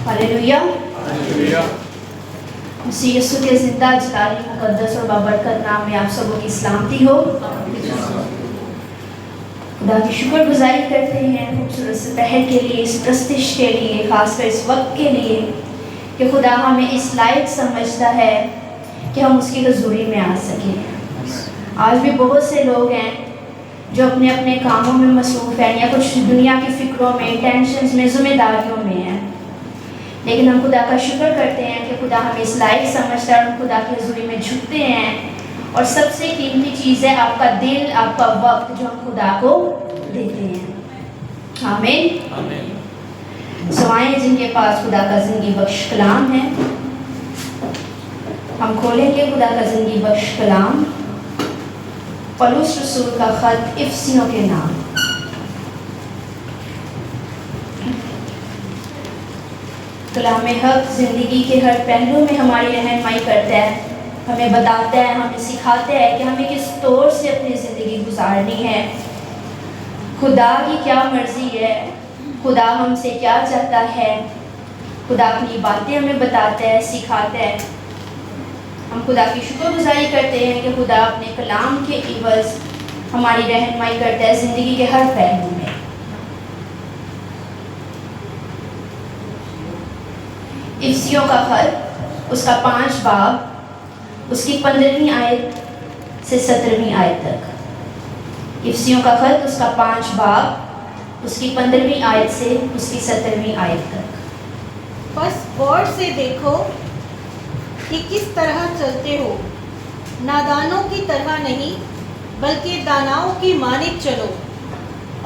Hallelujah. मसीह यीशु के जिंदा जलाली मुकद्दस और बाबरकत नाम में आप सबों की सलामती हो। खुदा की शुक्रगुजारी करते हैं खूबसूरत से पहर के लिए, इस प्रस्तिश के लिए, खासकर इस वक्त के लिए कि खुदा हमें इस लायक समझता है कि हम उसकी हजूरी में आ सकें। आज भी बहुत से लोग हैं जो अपने अपने कामों में मसरूफ़ हैं या कुछ दुनिया की फ़िक्रों में, टेंशन्स में, ज़िम्मेदारियों में हैं, लेकिन हम खुदा का शुक्र करते हैं कि खुदा हमें इस लायक समझता है और हम खुदा की हजूरी में झुकते हैं। और सबसे कीमती चीज़ है आपका दिल, आपका वक्त जो हम खुदा को देते हैं। आमीन। सवाएं जिनके पास खुदा का ज़िंदगी बख्श कलाम है, हम खोलेंगे खुदा का ज़िंदगी बख्श कलाम, पौलुस रसूल का ख़त इफिसियों के नाम। कलाम हक ज़िंदगी के हर पहलू में हमारी रहनुमाई करता है, हमें बताता है, हमें सिखाता है कि हमें किस तौर से अपनी ज़िंदगी गुजारनी है, खुदा की क्या मर्ज़ी है, खुदा हमसे क्या चाहता है। खुदा अपनी बातें हमें बताता है, सिखाता है। हम खुदा की शुक्रगुजारी करते हैं कि खुदा अपने कलाम के इवज़ हमारी रहनुमाई करता है ज़िंदगी के हर पहलू में। इफिसियों का ख़त, उसका 5 बाब, उसकी 15वीं आयत से 17वीं आयत तक। इफिसियों का ख़त, उसका 5 बाब, उसकी 15वीं आयत से उसकी 17वीं आयत तक। बस गौर से देखो कि किस तरह चलते हो, नादानों की तरह नहीं बल्कि दानाओं की मानित चलो,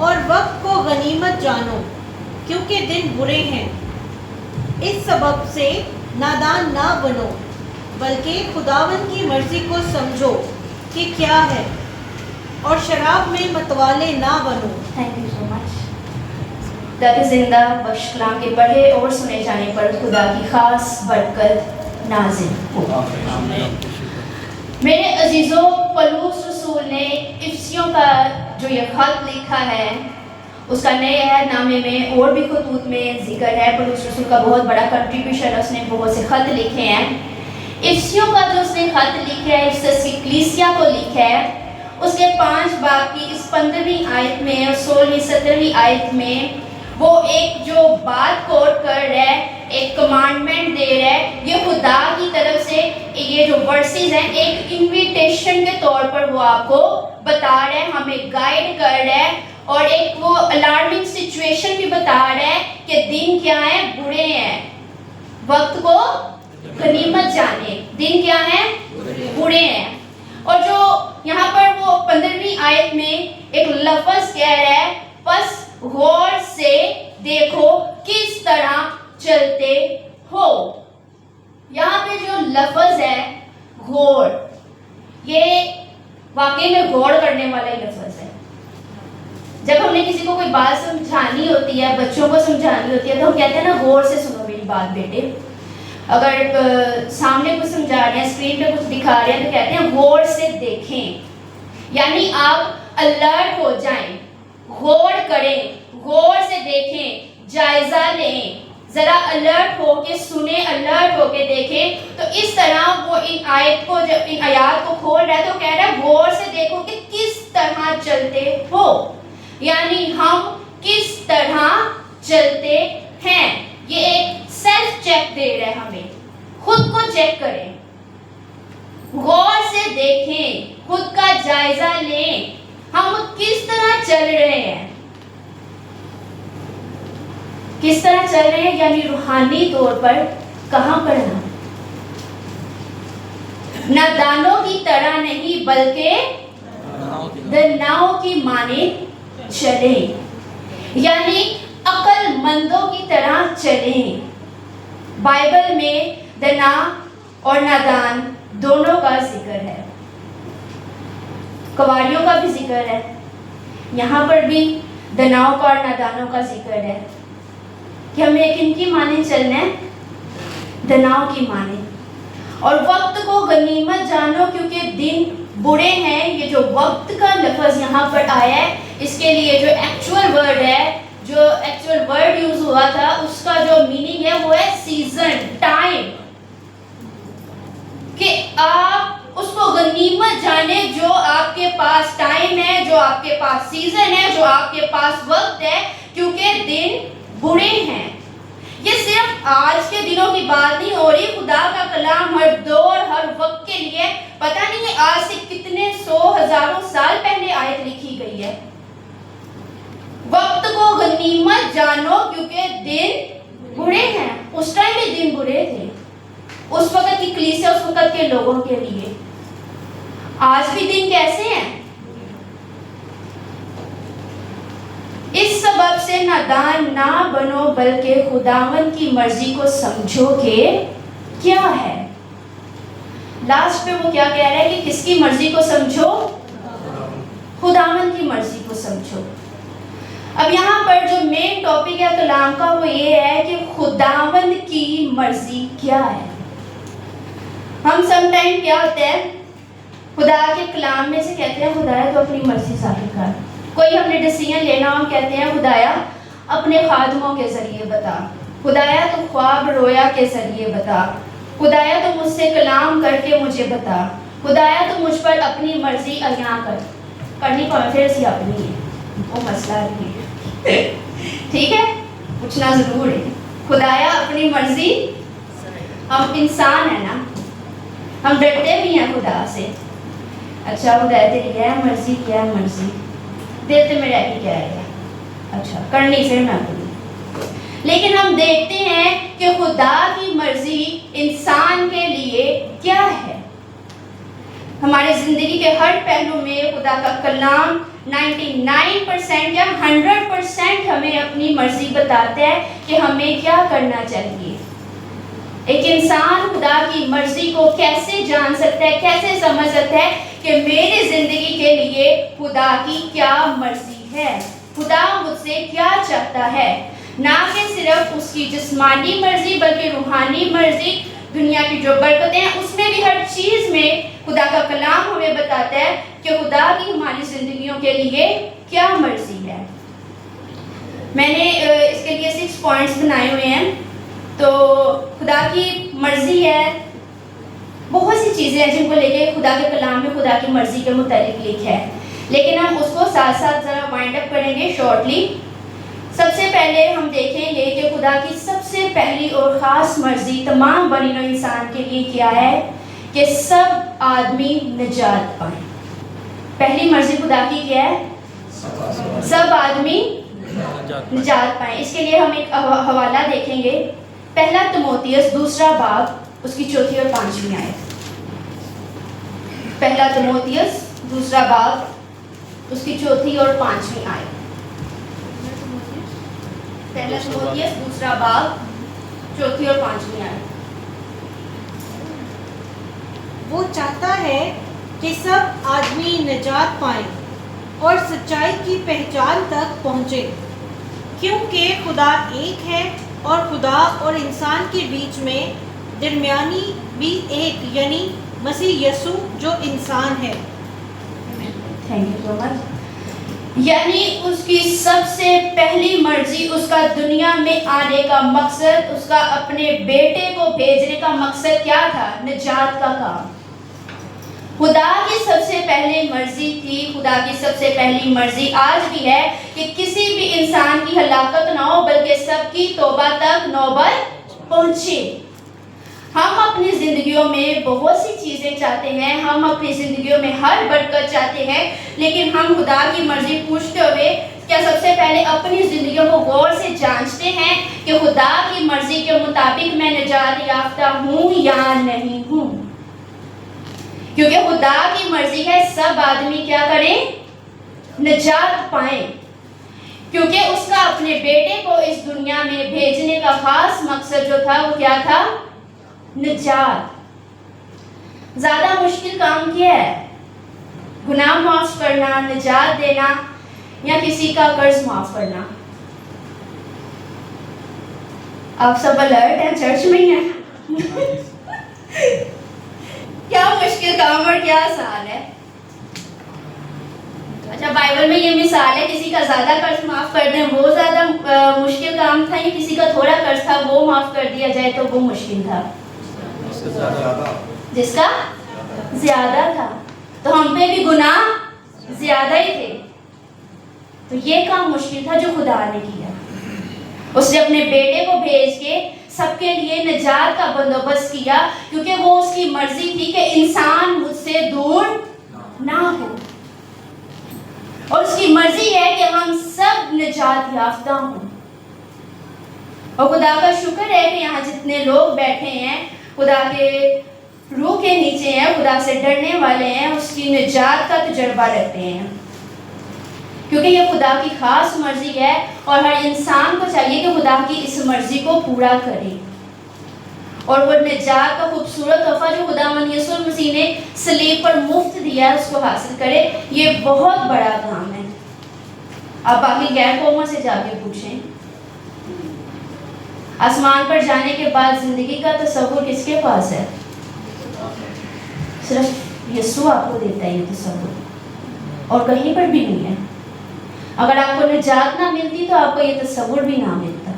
और वक्त को गनीमत जानो क्योंकि दिन बुरे हैं। इस सबब से नादान ना बनो बल्कि खुदावन की मर्जी को समझो कि क्या है, और शराब में मतवाले ना बनो। Thank you so much. खुदा के जिंदा बख्श कलाम के पढ़े और सुने जाने पर खुदा की खास बरकत नाज़िल हो। मेरे अजीज़ों, पौलुस रसूल ने इफिसियों का जो ये ख़त लिखा है उसका नए अहदनामे में और भी खतूत में जिक्र है। पौलुस रसूल का बहुत बड़ा कंट्रीब्यूशन है, उसने बहुत से ख़त लिखे हैं। इफिसियों का जो उसने ख़त लिखा है, इफिसस की कलीसिया को लिखा है, उसके 5 बाब की इस 15वीं आयत में और 16वीं 17वीं आयत में वो एक जो बात कोट कर रहा है, एक कमांडमेंट दे रहा है, ये खुदा की तरफ से ये जो वर्सेस हैं एक इनविटेशन के तौर पर वो आपको बता रहा है, हमें गाइड कर रहा है, और एक वो अलार्मिंग सिचुएशन भी बता रहा है कि दिन क्या है, बुरे हैं, वक्त को गनीमत जाने, दिन क्या है, बुरे हैं। और जो यहाँ पर वो 15वीं आयत में एक लफ्ज़ कह रहा है, बस गौर से देखो किस तरह चलते हो। यहाँ पे जो लफ्ज़ है गौर, ये वाकई में गौर करने वाला ही लफ्ज़ है। जब हमने किसी को कोई बात समझानी होती है, बच्चों को समझानी होती है, तो हम कहते हैं ना, गौर से सुनो मेरी बात बेटे। अगर सामने कुछ समझा रहे हैं, स्क्रीन पे कुछ दिखा रहे हैं, तो कहते हैं गौर से देखें, यानी आप अलर्ट हो जाएं, गौर करें, गौर से देखें, जायजा लें, जरा अलर्ट हो के सुने, अलर्ट हो के देखें। तो इस तरह वो इन आयत को, जब इन आयात को खोल रहा है तो कह रहा है गौर से देखो कि किस तरह चलते हो, यानी हम किस तरह चलते हैं। ये एक सेल्फ चेक दे रहा है हमें, खुद को चेक करें, गौर से देखें, खुद का जायजा लें, हम किस तरह चल रहे हैं, किस तरह चल रहे हैं, यानी रूहानी तौर पर कहां पर हम नादानों की तरह नहीं बल्कि दानाओं की माने चले, यानी अक्लमंदों की तरह चलें। बाइबल में दाना और नादान दोनों का जिक्र है, कवारियों का भी जिक्र है, यहाँ पर भी दानाओं का और नादानों का जिक्र है कि हमें किनकी माने चलना है, दानाओं की माने। और वक्त को गनीमत जानो क्योंकि दिन बुरे हैं। ये जो वक्त का लफ्ज़ यहाँ पर आया है, इसके लिए जो एक्चुअल वर्ड है, जो एक्चुअल वर्ड यूज़ हुआ था उसका जो मीनिंग है वो है सीजन, टाइम, कि आप उसको गनीमत जाने जो आपके पास टाइम है, जो आपके पास सीजन है, जो आपके पास वक्त है, क्योंकि दिन बुरे हैं। ये सिर्फ आज के दिनों की बात नहीं हो रही, खुदा का कलाम हर दौर हर वक्त के लिए, पता नहीं है आज से कितने सौ हजारों साल पहले आयत लिखी गई है। वक्त को गनीमत जानो क्योंकि दिन बुरे हैं। उस टाइम भी दिन बुरे थे, उस वक्त की कलीसिया, उस वक्त के लोगों के लिए। आज भी दिन कैसे हैं? इस सबब से नादान ना बनो बल्कि खुदावंद की मर्जी को समझो कि क्या है। लास्ट पे वो क्या कह रहा है कि किसकी मर्जी को समझो? खुदावंद की मर्जी को समझो। अब यहाँ पर जो मेन टॉपिक है कलाम का वो ये है कि खुदावंद की मर्जी क्या है। हम समटाइम क्या होते हैं, खुदा के कलाम में से कहते हैं खुदाया तो अपनी मर्जी ज़ाहिर कर। कोई हमने डिसीजन लेना, हम कहते हैं खुदाया अपने खादमों के ज़रिए बता, खुदाया तो ख्वाब रोया के ज़रिए बता, खुदाया तो मुझसे कलाम करके मुझे बता, खुदाया तो मुझ पर अपनी मर्जी अयां कर। करनी कॉन्फ्रेंस ही अपनी है, वो मसला नहीं है। ठीक है, पूछना ज़रूर है। खुदाया अपनी मर्जी, हम इंसान है ना, हम डरते भी हैं खुदा से। अच्छा खुदा तेरी क्या है मर्जी, क्या है मर्जी, दिल तो मेरा ही क्या है, अच्छा करनी फिर ना करूँ। लेकिन हम देखते हैं कि खुदा की मर्जी इंसान के लिए क्या है। हमारे ज़िंदगी के हर पहलू में खुदा का कलाम 99% या 100% हमें अपनी मर्जी बताता है कि हमें क्या करना चाहिए। एक इंसान खुदा की मर्जी को कैसे जान सकता है, कैसे समझ सकता है कि मेरी जिंदगी के लिए खुदा की क्या मर्जी है, खुदा मुझसे क्या चाहता है। ना कि सिर्फ उसकी जिस्मानी मर्जी बल्कि रूहानी मर्जी, दुनिया की जो बरकतें हैं उसमें भी, हर चीज़ में खुदा का कलाम हमें बताता है कि खुदा की हमारी ज़िंदगियों के लिए क्या मर्जी है। मैंने इसके लिए 6 पॉइंट्स बनाए हुए हैं। तो खुदा की मर्जी है, बहुत सी चीज़ें हैं जिनको लेके खुदा के कलाम में खुदा की मर्जी के मुतालिक लिखा है, लेकिन हम उसको साथ साथ ज़रा वाइंड अप करेंगे शॉर्टली। सबसे पहले हम देखेंगे कि खुदा की सबसे पहली और ख़ास मर्जी तमाम बनी नौ इंसान के लिए क्या है कि सब आदमी निजात पाएं। पहली मर्जी खुदा की क्या है? सब आदमी निजात पाएं। इसके लिए हम एक हवाला देखेंगे, पहला तिमोथियस 2 बाब उसकी 4 और 5 आयत। पहला तिमोथियस 2 बाब उसकी 4 और 5 आयत। पहला तिमोथियस 2 बाब 4 और 5 आयत। वो चाहता है कि सब आदमी निजात पाएं और सच्चाई की पहचान तक पहुँचे, क्योंकि खुदा एक है और खुदा और इंसान के बीच में दरमियानी भी एक, यानी मसीह यसू जो इंसान है। Thank you so much. यानी उसकी सबसे पहली मर्जी, उसका दुनिया में आने का मकसद, उसका अपने बेटे को भेजने का मकसद क्या था? निजात का काम। खुदा की सबसे पहली मर्जी थी, खुदा की सबसे पहली मर्जी आज भी है कि किसी भी इंसान की हलाकत ना हो बल्कि सबकी तौबा तक नौबत पहुंचे। हम अपनी जिंदगियों में बहुत सी चीज़ें चाहते हैं, हम अपनी जिंदगियों में हर बरकत चाहते हैं, लेकिन हम खुदा की मर्जी पूछते हुए क्या सबसे पहले अपनी जिंदगियों को गौर से जांचते हैं कि खुदा की मर्जी के मुताबिक मैं निजात याफ्ता हूँ या नहीं हूँ? क्योंकि खुदा की मर्जी है सब आदमी क्या करें? निजात पाएं। क्योंकि उसका अपने बेटे को इस दुनिया में भेजने का खास मकसद जो था वो क्या था? निजात। ज्यादा मुश्किल काम क्या है? गुनाह माफ करना, निजात देना या किसी का कर्ज माफ करना? आप सब अलर्ट हैं, चर्च में ही हैं। क्या मुश्किल काम और क्या आसान है? अच्छा, बाइबल में ये मिसाल है, किसी का ज्यादा कर्ज माफ कर दें वो ज्यादा मुश्किल काम था, या किसी का थोड़ा कर्ज था वो माफ कर दिया जाए तो वो मुश्किल था? जिसका ज्यादा था। तो हम पे भी गुनाह ज्यादा ही थे, तो ये काम मुश्किल था जो खुदा ने किया। उसने अपने बेटे को भेज के सबके लिए निजात का बंदोबस्त किया, क्योंकि वो उसकी मर्जी थी कि इंसान मुझसे दूर ना हो, और उसकी मर्जी है कि हम सब निजात याफ्ता हों। और खुदा का शुक्र है कि यहाँ जितने लोग बैठे हैं खुदा के रूह के नीचे हैं, खुदा से डरने वाले हैं, उसकी निजात का तजर्बा रखते हैं, क्योंकि ये खुदा की खास मर्जी है। और हर इंसान को चाहिए कि खुदा की इस मर्जी को पूरा करे, और वो निजात का खूबसूरत तोहफा जो खुदावंद यीशु मसीह ने सलीब पर मुफ्त दिया है उसको हासिल करे। ये बहुत बड़ा काम है। आप बाकी गैर कौमों से जाके पूछें, आसमान पर जाने के बाद जिंदगी का तस्वुर किसके पास है? सिर्फ यीशु आपको देता है ये तस्वुर, और कहीं पर भी नहीं है। अगर आपको निजात ना मिलती तो आपको ये तस्वुर भी ना मिलता।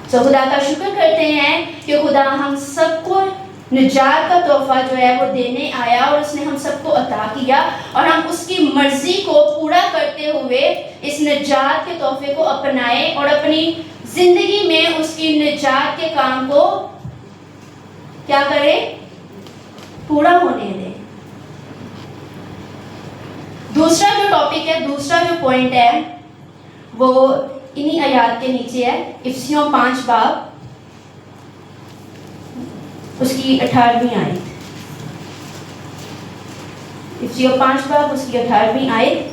तो खुदा का शुक्र करते हैं कि खुदा हम सबको निजात का तोहफा जो है वो देने आया, और उसने हम सबको अता किया, और हम उसकी मर्जी को पूरा करते हुए इस निजात के तोहफे को अपनाएं और अपनी जिंदगी में उसकी निजात के काम को क्या करें? पूरा होने दें। दूसरा जो टॉपिक है, दूसरा जो पॉइंट है वो इन्हीं आयात के नीचे है। इफिसियों 5 बाब उसकी 18वीं आयत। इफिसियों 5 बाब उसकी 18वीं आयत।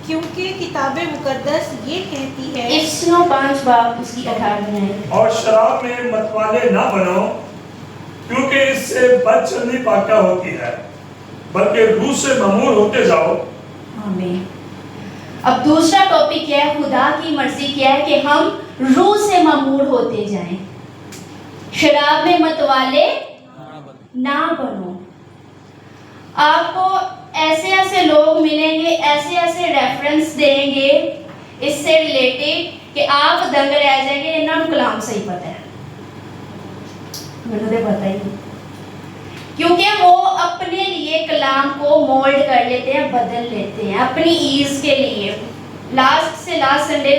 क्योंकि किताबे मुकद्दस ये कहती है, इफिसियों 5 बाब उसकी 18वीं आयत, और शराब में मतवाले ना बनो, क्योंकि इससे बदचलनी पाका होती है, बल्कि रूह से ममूर होते जाओ। आमीन। अब दूसरा टॉपिक है खुदा की मर्जी क्या है कि हम रूह से ममूर होते जाएं। शराब में मतवाले ना बनो। आपको ऐसे ऐसे लोग मिलेंगे, ऐसे ऐसे रेफरेंस देंगे इससे रिलेटेड कि आप दंग रह जाएंगे। इन्होंने कलाम सही पता है, मुझे पता ही नहीं, क्योंकि वो अपने लिए कलाम को मोल्ड कर लेते हैं, बदल लेते हैं अपनी ईज के लिए। लास्ट संडे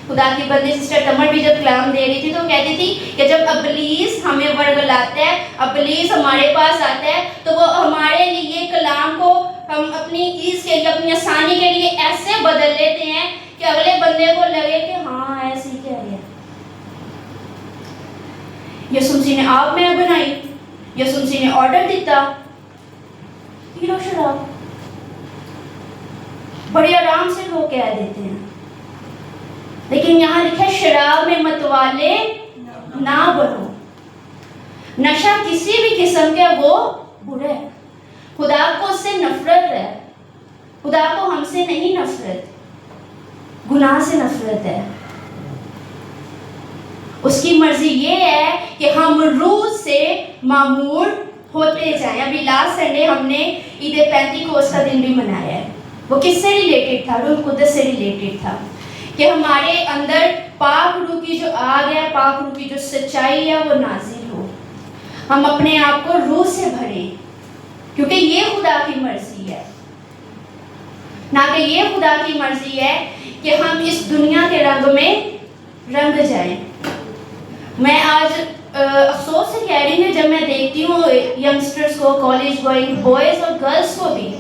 खुदा की बंदी सिस्टर तमर भी जब कलाम दे रही थी तो कहती थी कि जब अबलीस हमें वर्गलाता है, अबलीस हमारे पास आता है, तो वो हमारे लिए कलाम को हम अपनी ईज के लिए, अपनी आसानी के लिए ऐसे बदल लेते हैं कि अगले बंदे को लगे कि हाँ ऐसे ही कह रहा। यीशु मसीह ने आप में बनाई, यीशु मसीह ने ऑर्डर दिता, पी लो शराब। बड़े आराम से लोग कह देते हैं, लेकिन यहाँ लिखा है शराब में मतवाले ना बनो। नशा किसी भी किस्म के वो बुरा है। खुदा को उससे नफरत है। खुदा को हमसे नहीं नफरत, गुनाह से नफरत है। उसकी मर्जी ये है कि हम रूह से मामूर होते जाएं। अभी लास्ट संडे हमने ईद पेंतीकोस्त का दिन भी मनाया है। वो किससे रिलेटेड था? रूह कुदस से रिलेटेड था कि हमारे अंदर पाक रूह की जो आग है, पाक रूह की जो सच्चाई है वो नाजिल हो। हम अपने आप को रूह से भरें, क्योंकि ये खुदा की मर्जी है, ना कि ये खुदा की मर्जी है कि हम इस दुनिया के रंग में रंग जाएं। मैं आज अफसोस से कह रही हूँ, जब मैं देखती हूँ यंगस्टर्स को, कॉलेज गोइंग बॉयज़ और गर्ल्स को भी,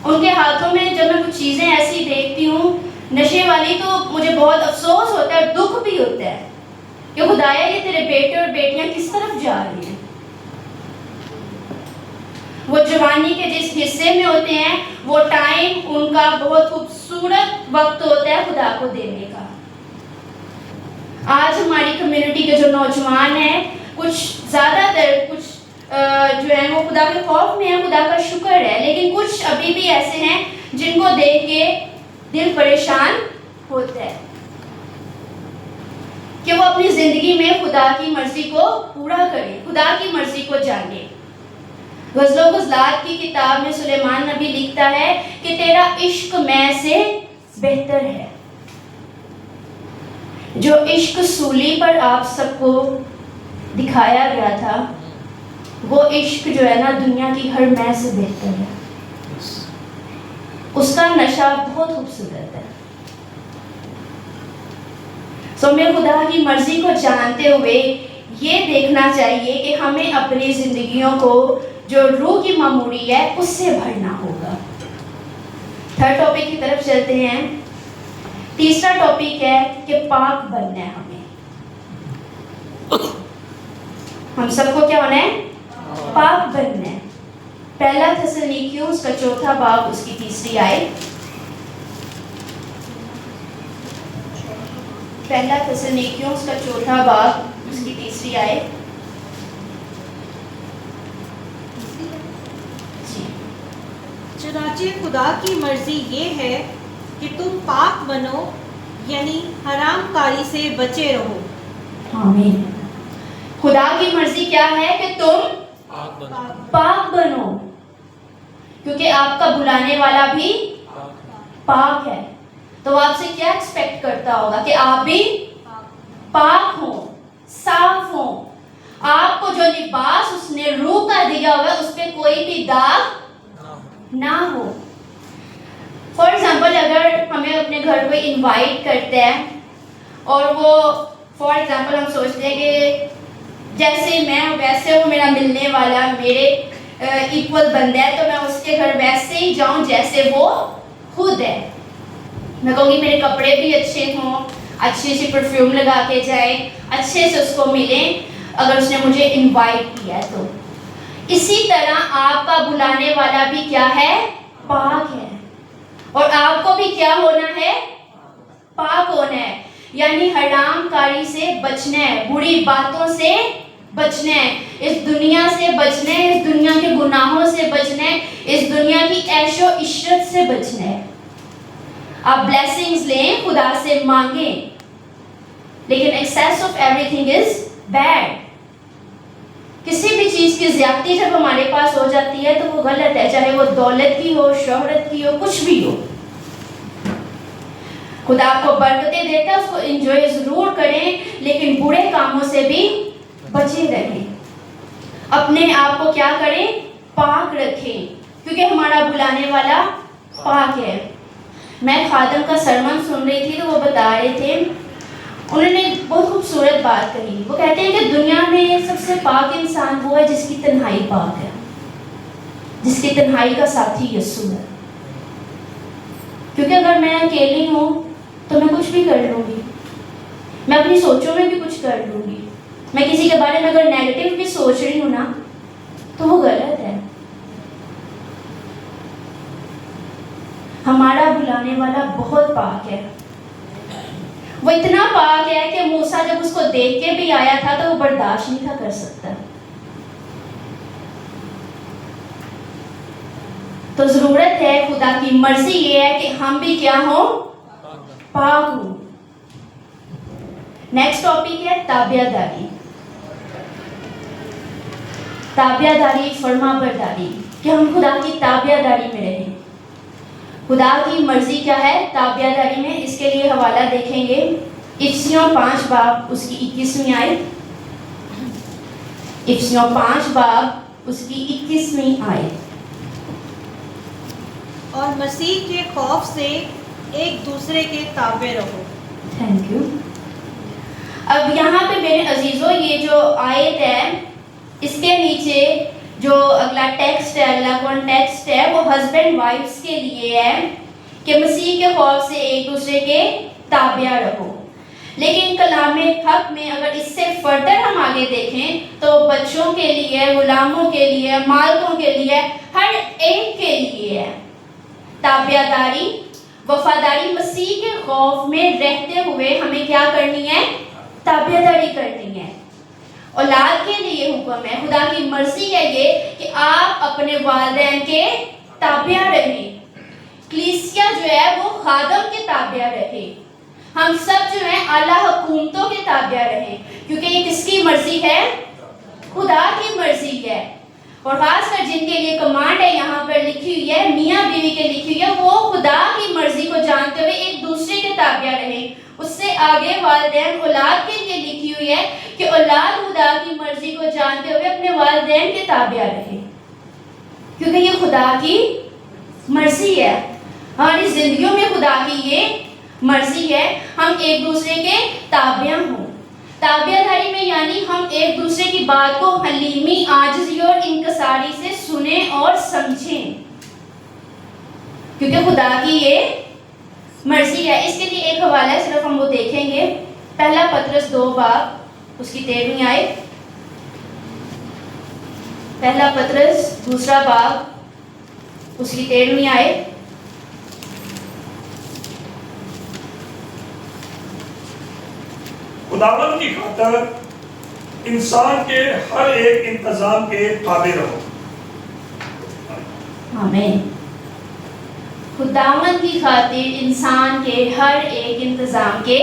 उनके हाथों में जब मैं कुछ चीज़ें ऐसी देखती हूँ नशे वाली, तो मुझे बहुत अफसोस होता है, दुख भी होता है कि खुदाया ये तेरे बेटे और बेटियां किस तरफ जा रही हैं। वो जवानी के जिस हिस्से में होते हैं वो टाइम उनका बहुत खूबसूरत वक्त होता है खुदा को देने का। आज हमारी कम्युनिटी के जो नौजवान हैं, कुछ ज़्यादातर कुछ जो है वो खुदा के खौफ में है, खुदा का शुक्र है, लेकिन कुछ अभी भी ऐसे हैं जिनको देख के दिल परेशान होता है कि वो अपनी ज़िंदगी में खुदा की मर्जी को पूरा करें, खुदा की मर्जी को जाने। गज़लों गज़लात की किताब में सुलेमान नबी लिखता है कि तेरा इश्क मैं से बेहतर है। जो इश्क सूली पर आप सबको दिखाया गया था, वो इश्क जो है ना दुनिया की हर मैं से बेहतर है। उसका नशा बहुत खूबसूरत है। हमें खुदा की मर्जी को जानते हुए ये देखना चाहिए कि हमें अपनी जिंदगियों को जो रूह की मामूरी है उससे भरना होगा। थर्ड टॉपिक की तरफ चलते हैं। तीसरा टॉपिक है कि पाक बनना है हमें। हम सबको क्या होना है? पाक बनना है। पहला थिस्सलुनीकियों उसका 4 बाब उसकी 3 आयत। पहला थिस्सलुनीकियों उसका 4 बाब उसकी 3 आयत। चुनाचे खुदा की मर्जी ये है कि तुम पाक बनो, यानी हरामकारी से बचे रहो। आमीन। खुदा की मर्जी क्या है कि तुम पाक बनो, क्योंकि आपका बुलाने वाला भी पाक है। तो आपसे क्या एक्सपेक्ट करता होगा कि आप भी पाक हो, साफ हो। आपको जो लिबास उसने रूह का दिया हुआ उस पर कोई भी दाग ना हो। फॉर एग्जाम्पल, अगर हमें अपने घर पे इनवाइट करते हैं और वो फॉर एग्जाम्पल हम सोचते हैं कि जैसे मैं वैसे वो मेरा मिलने वाला मेरे इक्वल बंदा है, तो मैं उसके घर वैसे ही जाऊं जैसे वो खुद है। मैं कहूँगी मेरे कपड़े भी अच्छे हों, अच्छी अच्छी परफ्यूम लगा के जाए, अच्छे से उसको मिलें अगर उसने मुझे इनवाइट किया है तो। इसी तरह आपका बुलाने वाला भी क्या है? पाक है। और आपको भी क्या होना है? पाक होना है। यानी हरामकारी से बचना है, बुरी बातों से बचना है, इस दुनिया से बचना है, इस दुनिया के गुनाहों से बचना है, इस दुनिया की ऐशो इशरत से बचना है। आप ब्लेसिंग्स लें, खुदा से मांगें, लेकिन excess of everything is bad. किसी भी चीज की ज्यादती जब हमारे पास हो जाती है तो वो गलत है, चाहे वो दौलत की हो, शोहरत की हो, कुछ भी हो। खुदा आपको बरकतें देता है, उसको एंजॉय जरूर करें, लेकिन बुरे कामों से भी बचे रहें। अपने आप को क्या करें? पाक रखें, क्योंकि हमारा बुलाने वाला पाक है। मैं खादम का सरमन सुन रही थी तो वो बता रहे थे, उन्होंने बहुत खूबसूरत बात कही। वो कहते हैं कि दुनिया में सबसे पाक इंसान वो है जिसकी तन्हाई पाक है, जिसकी तन्हाई का साथी यीशु है। क्योंकि अगर मैं अकेली हूँ तो मैं कुछ भी कर लूँगी, मैं अपनी सोचों में भी कुछ कर लूँगी। मैं किसी के बारे में अगर नेगेटिव भी सोच रही हूँ ना तो वो गलत है। हमारा बुलाने वाला बहुत पाक है। वो इतना पाक है कि मूसा जब उसको देख के भी आया था तो वो बर्दाश्त नहीं था कर सकता। तो जरूरत है, खुदा की मर्जी ये है कि हम भी क्या हो? पाक हो। नेक्स्ट टॉपिक है ताबियादारी। ताबियादारी, फरमाबरदारी, कि हम खुदा की ताबियादारी में रहें। खुदा की मर्जी क्या है ताबियादारी में? इसके लिए हवाला देखेंगे इफिसियों 5 बाब उसकी 21वीं आयत। इफिसियों 5 बाब उसकी 21वीं आयत। और मसीह के खौफ से एक दूसरे के ताबे रहो। Thank you. अब यहाँ पे मेरे अजीजों, ये जो आयत है इसके नीचे जो अगला टेक्स्ट है, अगला कॉन्टेक्स्ट है, वो हस्बैंड वाइफ्स के लिए है कि मसीह के खौफ से एक दूसरे के ताबिया रहो। लेकिन कलामे हक में अगर इससे फर्दर हम आगे देखें तो बच्चों के लिए, गुलामों के लिए, मालिकों के लिए, हर एक के लिए है ताबियादारी, वफादारी। मसीह के खौफ में रहते हुए हमें क्या करनी है? ताबियादारी करनी है। औलाद के लिए हुक्म है, खुदा की मर्जी है ये कि आप अपने वालिदैन के ताबिया रहें। कलीसिया जो है वो खादम के ताबिया रहे। हम सब जो है आला हुकूमतों के ताबिया रहें, क्योंकि ये किसकी मर्जी है? खुदा की मर्जी है। और खासकर जिनके लिए कमांड है यहाँ पर लिखी हुई है, मियाँ बीवी के लिखी हुई है, वो खुदा की मर्जी को जानते हुए एक दूसरे के ताबिया रहे। उससे आगे वालिदैन औलाद के लिए लिखी हुई है कि औलाद खुदा की मर्जी को जानते हुए अपने वालिदैन के ताबिया रहे, क्योंकि ये खुदा की मर्जी है। हमारी जिंदगियों में खुदा की ये मर्जी है हम एक दूसरे के ताबिया हों। ताबियादारी में यानी हम एक दूसरे की बात को हलीमी, आजिज़ी और इंकसारी से सुने और समझें, क्योंकि खुदा की ये मर्जी है। इसके लिए एक हवाला है, सिर्फ हम वो देखेंगे। पहला पतरस 2 बाब उसकी 13वीं आयत। पहला पतरस 2 बाब उसकी 13वीं आयत। खुदावंद की खातर इंसान के हर एक इंतजाम के ताबे रहो। आमीन। खुदावंद की खातिर इंसान के हर एक इंतजाम के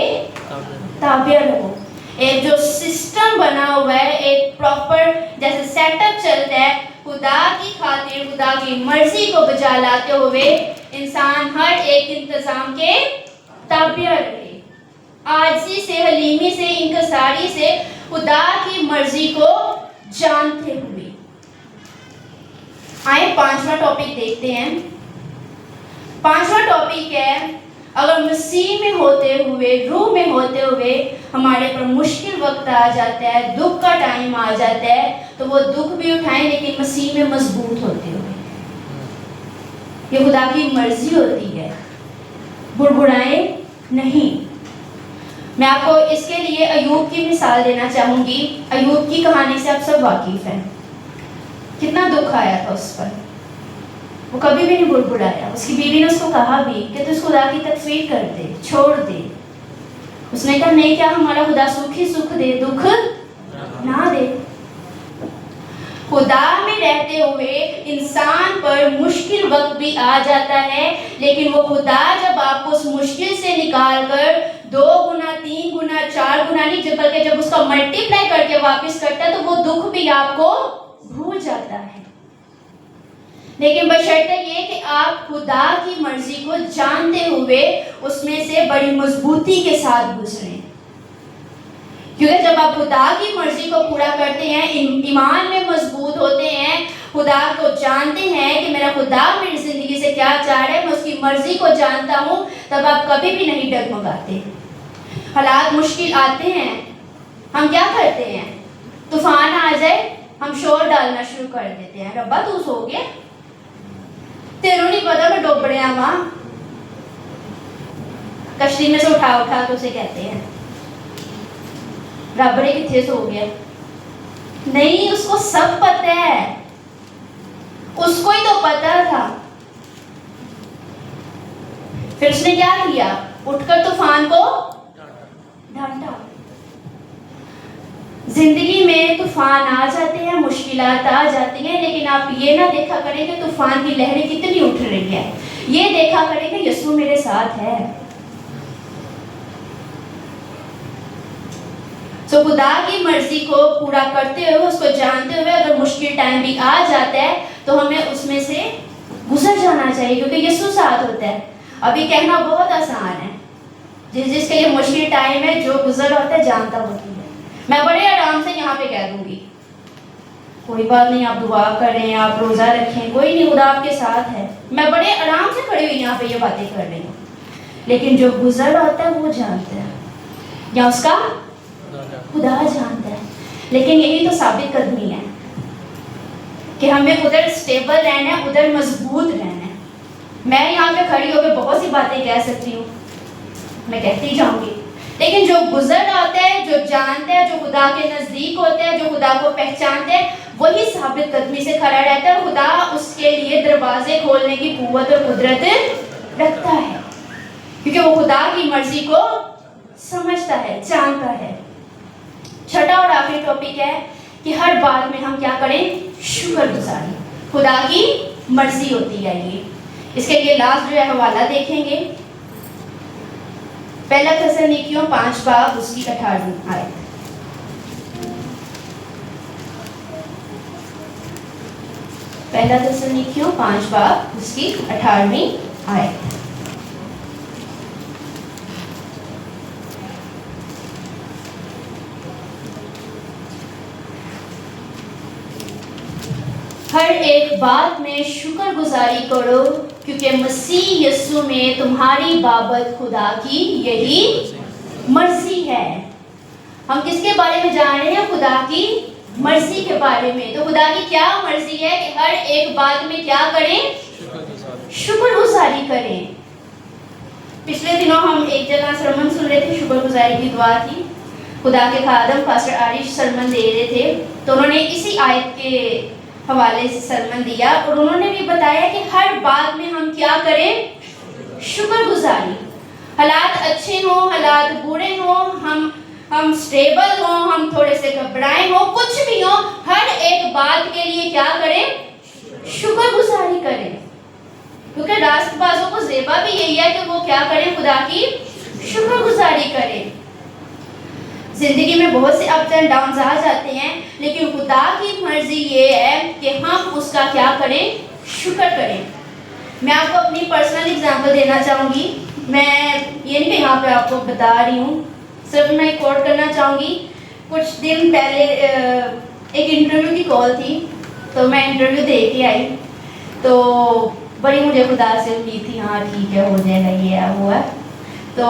ताबे रहो। एक जो सिस्टम बना हुआ है, एक प्रॉपर जैसे सेटअप चलता है, खुदा की खातिर खुदा की मर्जी को बजा लाते हुए इंसान हर एक इंतजाम के ताबे रहे, आजिज़ी से, हलीमी से, इंकसारी से खुदा की मर्जी को जानते हुए। आइए 5वां टॉपिक देखते हैं। 5वां टॉपिक है, अगर मसीह में होते हुए, रूह में होते हुए हमारे पर मुश्किल वक्त आ जाता है, दुख का टाइम आ जाता है, तो वो दुख भी उठाएं लेकिन मसीह में मजबूत होते हुए। ये खुदा की मर्जी होती है, बुड़बुड़ाएं नहीं। मैं आपको इसके लिए अयूब की मिसाल देना चाहूंगी। अयूब की कहानी से आप सब वाकिफ हैं। कितना दुख आया था उस पर, वो कभी भी नहीं बुड़बुड़ाया। उसकी बीवी ने उसको कहा भी कि तू खुदा की तकफीर कर दे, छोड़ दे। उसने कहा नहीं, क्या हमारा खुदा सुख ही सुख दे, दुख ना दे। खुदा में रहते हुए इंसान पर मुश्किल वक्त भी आ जाता है, लेकिन वो खुदा जब आपको उस मुश्किल से निकाल कर 2 गुना, 3 गुना, 4 गुना नहीं, बल्कि जब उसका मल्टीप्लाई करके वापस करता है, तो वो दुख भी आपको भूल जाता है। लेकिन बशर्ते ये कि आप खुदा की मर्जी को जानते हुए उसमें से बड़ी मजबूती के साथ गुजरें, क्योंकि जब आप खुदा की मर्जी को पूरा करते हैं, ईमान में मजबूत होते हैं, खुदा को जानते हैं कि मेरा खुदा मेरी जिंदगी से क्या चाह रहा है, मैं उसकी मर्जी को जानता हूँ, तब आप कभी भी नहीं डगमगाते। हालात मुश्किल आते हैं, हम क्या करते हैं? तूफान आ जाए, हम शोर डालना शुरू कर देते हैं, रब्बा तू सो गया, तेरू नहीं पता मैं डूब रहा मां। कश्ती में से उठा उठा तो उसे कहते हैं रब ने किथे सो गया। नहीं, उसको सब पता है, उसको ही तो पता था। फिर उसने क्या किया? उठकर तूफान को डांटा। जिंदगी में तूफान आ जाते हैं, मुश्किलात आ जाती हैं, लेकिन आप ये ना देखा करें कि तूफान की लहरें कितनी उठ रही है, ये देखा करें कि यीशु मेरे साथ है। तो खुदा की मर्जी को पूरा करते हुए, उसको जानते हुए अगर मुश्किल टाइम भी आ जाता है तो हमें उसमें से गुजर जाना चाहिए, क्योंकि यीशु साथ होता है। अभी कहना बहुत आसान है, जिसके लिए मुश्किल टाइम है, जो गुजर होता है जानता होती है। मैं बड़े आराम से यहाँ पे कह दूंगी, कोई बात नहीं, आप दुआ करें, आप रोजा रखें, कोई नहीं, खुदा आपके साथ है। मैं बड़े आराम से खड़ी हुई यहाँ पे ये बातें कर रही हूँ, लेकिन जो गुजर होता है वो जानता है, या उसका खुदा जानता है। लेकिन यही तो साबित कदमी है कि हमें उधर स्टेबल रहना है, उधर मजबूत रहना है। मैं यहाँ पे खड़ी होकर बहुत सी बातें कह सकती हूँ, मैं कहती जाऊंगी, लेकिन जो गुजर आता है, जो जानता है, जो खुदा के नजदीक होता है, जो खुदा को पहचानते हैं, वही साबित कदमी से खड़ा रहता है। खुदा उसके लिए दरवाजे खोलने की कुव्वत और कुदरत रखता है, क्योंकि वो खुदा की मर्जी को समझता है, जानता है। छठा और आखिरी टॉपिक है कि हर बात में हम क्या करें? शुक्रगुजारी। खुदा की मर्जी होती है ये। इसके लिए लास्ट जो है हवाला देखेंगे, पहला थिस्सलुनीकियों 5 बाब उसकी 18 आयत। पहला थिस्सलुनीकियों 5 बाब उसकी 18वीं आयत। हर एक बात में शुक्रगुजारी करो, क्योंकि मसीह यीशु में तुम्हारी बाबत खुदा की यही मर्जी है। हम किसके बारे में जान रहे हैं? खुदा की मर्जी के बारे में। तो खुदा की क्या मर्जी है कि हर एक बात में क्या करें? शुक्रगुजारी करें। पिछले दिनों हम एक जगह सरमन सुन रहे थे, शुक्रगुजारी की दुआ थी। खुदा के खादम पास्टर आरिश सरमन दे रहे थे, तो उन्होंने इसी आयत के हवाले से सरमन दिया और उन्होंने भी बताया कि हर बात में हम क्या करें? शुक्रगुजारी। हालात अच्छे हों, हालात बुरे हों, हम स्टेबल हों, हम थोड़े से घबराए हों, कुछ भी हो, हर एक बात के लिए क्या करें? शुक्रगुजारी करें। क्योंकि रास्तबाजों को ज़ेबा भी यही है कि वो क्या करें? खुदा की शुक्रगुजारी करें। जिंदगी में बहुत से अप्स एंड डाउन्स आ जाते हैं, लेकिन खुदा की मर्जी ये है कि हम उसका क्या करें? शुक्र करें। मैं आपको अपनी पर्सनल एग्जांपल देना चाहूँगी। मैं ये नहीं कि यहाँ पे आपको बता रही हूँ, सिर्फ मैं कोट करना चाहूँगी। कुछ दिन पहले एक इंटरव्यू की कॉल थी, तो मैं इंटरव्यू दे के आई, तो बड़ी मुझे खुदा से उम्मीद थी, हाँ ठीक है हो जाएगा, ये है वो है। तो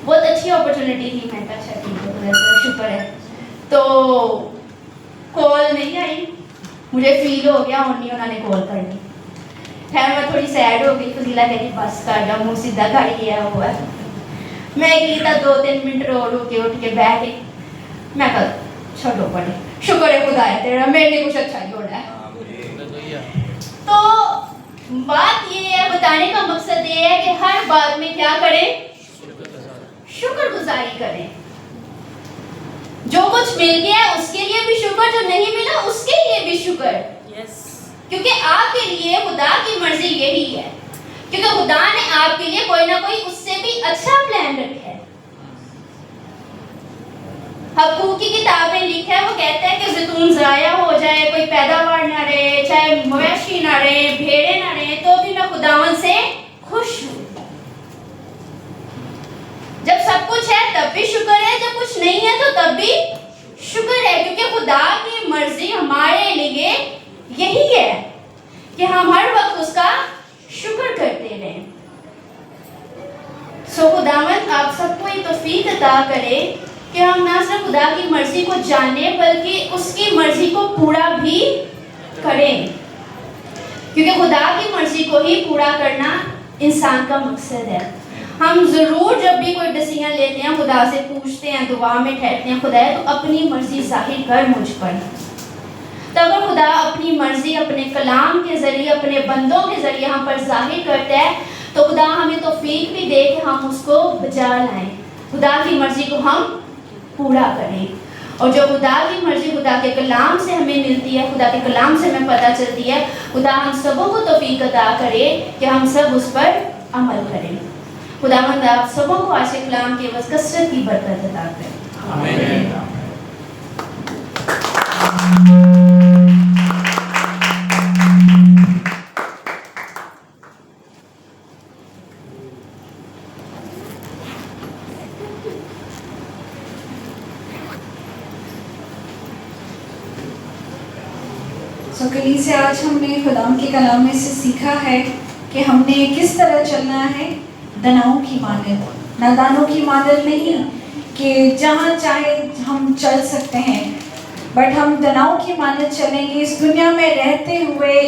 बहुत अच्छी अपॉर्चुनिटी थी। मैं अच्छा ठीक है, शुक्र है। तो कॉल नहीं आई, मुझे फील हो गया उन्हीं उन्होंने कॉल कर दी। खैर मैं थोड़ी सैड हो गई। फजीला कहती बस कर जा, मुँह सीधा कर गया हुआ है। मैं गई था 2-3 मिनट रो के उठ के बैठ गई। मैं कल छोड़ो पड़े, शुक्र है खुदा है तेरा, मैंने कुछ अच्छा ही होना है। तो बात ये है, बताने का मकसद ये है कि हर बात में क्या करें? शुक्रगुजारी करें। जो कुछ मिल गया उसके लिए भी शुक्र, जो नहीं मिला उसके लिए भी शुक्र। क्योंकि आपके लिए खुदा की मर्जी यही है, क्योंकि खुदा ने आपके लिए कोई ना कोई उससे भी अच्छा प्लान रखा है। हबक्कूक की किताब में लिखा है, वो कहता है कि ज़ैतून ज़ाया हो जाए, कोई पैदावार ना रहे, चाहे मवेशी ना रहे, भेड़े ना रहे, तो भी मैं खुदावन से खुश हूँ। जब सब कुछ है तब भी शुक्र है, जब कुछ नहीं है तो तब भी शुक्र है, क्योंकि खुदा की मर्जी हमारे लिए यही है कि हम हर वक्त उसका शुक्र करते रहें। सो खुदावंद आप सबको ये तौफीक अता करे कि हम ना सिर्फ खुदा की मर्जी को जाने, बल्कि उसकी मर्जी को पूरा भी करें, क्योंकि खुदा की मर्जी को ही पूरा करना इंसान का मकसद है। हम ज़रूर जब भी कोई डिसीजन लेते हैं, खुदा से पूछते हैं, दुआ में ठहरते हैं, खुदा तो अपनी मर्जी जाहिर कर मुझ पर। तो अगर खुदा अपनी मर्जी अपने कलाम के ज़रिए, अपने बंदों के ज़रिए हम पर जाहिर करता है, तो खुदा हमें तौफीक भी दे कि हम उसको बजा लाएं, खुदा की मर्जी को हम पूरा करें। और जो खुदा की मर्जी खुदा के कलाम से हमें मिलती है, खुदा के कलाम से हमें पता चलती है, खुदा हम सबों को तौफीक अता करे कि हम सब उस पर अमल करें। खुदावंद आप सबों को आज के कलाम के बस कसरत की बरकत अता करें। आमीन। कलीसिया, आज हमने खुदाम के कलाम में से सीखा है कि हमने किस तरह चलना है, दनाओं की मानद, नादानों की मानद नहीं कि जहाँ चाहे हम चल सकते हैं, बट हम दनाओं की मानद चलेंगे। इस दुनिया में रहते हुए